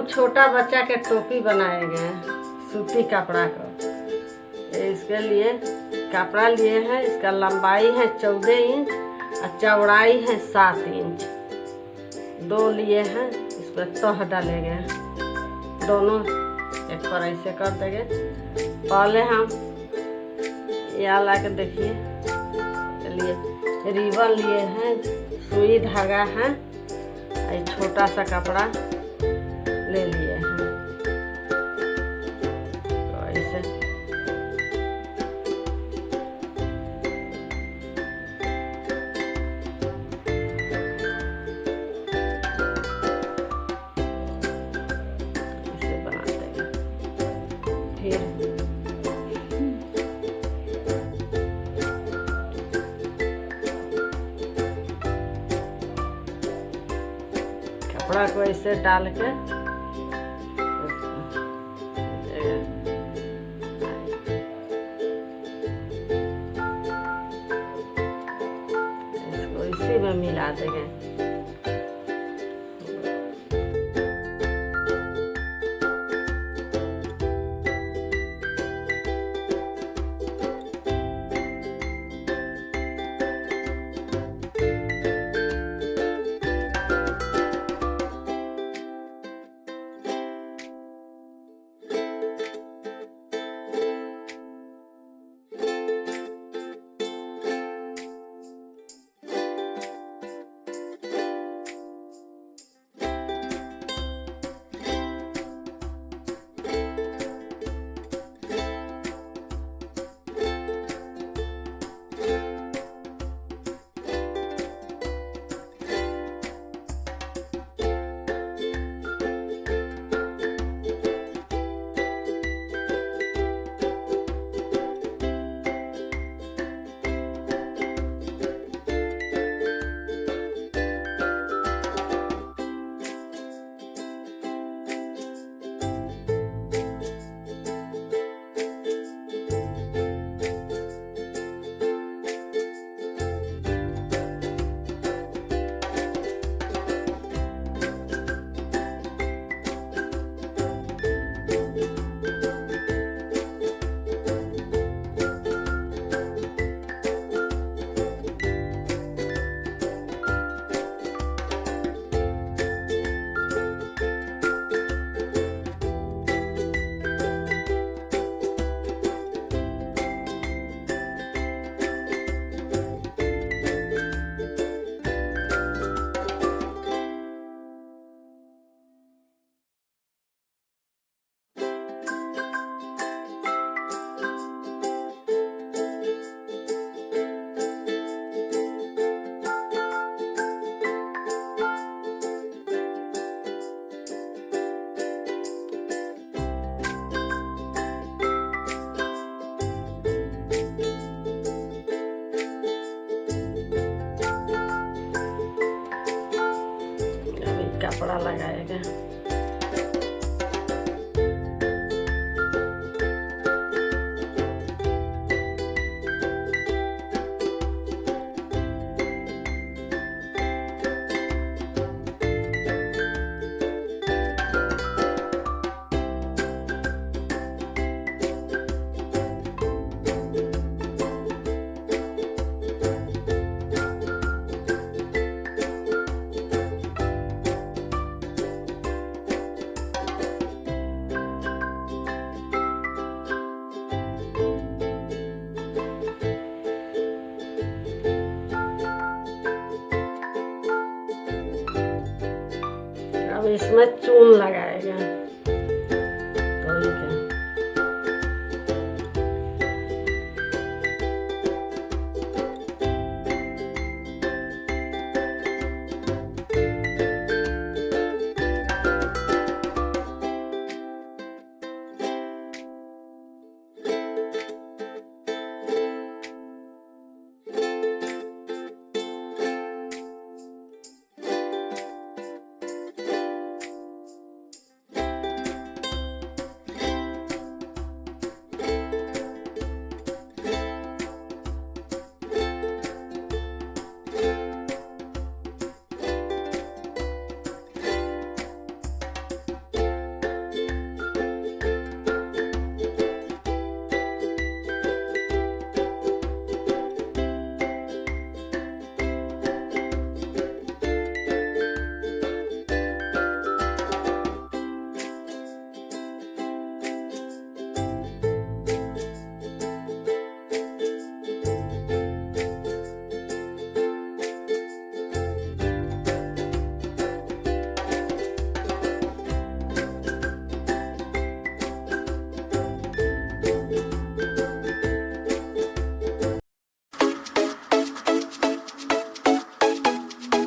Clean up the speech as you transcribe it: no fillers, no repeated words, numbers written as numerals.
छोटा बच्चा के टोपी बनाएंगे सूती कपड़ा को। इसके लिए कपड़ा लिए हैं, इसका लंबाई है 14 इंच और चौड़ाई है 7 इंच। 2 लिए हैं, इस पर तह डालेंगे, दोनों एक पर ऐसे कर देंगे। पहले हम यहाँ ला के देखिए, चलिए रिबन लिए हैं, सुई धागा है, छोटा सा कपड़ा ले लिए हैं। तो ऐसे बनाते हैं। फिर कपड़ा को ऐसे डाल के इसको इसी में मिला देंगे। कपड़ा लगाएगा। अब इसमें चून लगाएगा तो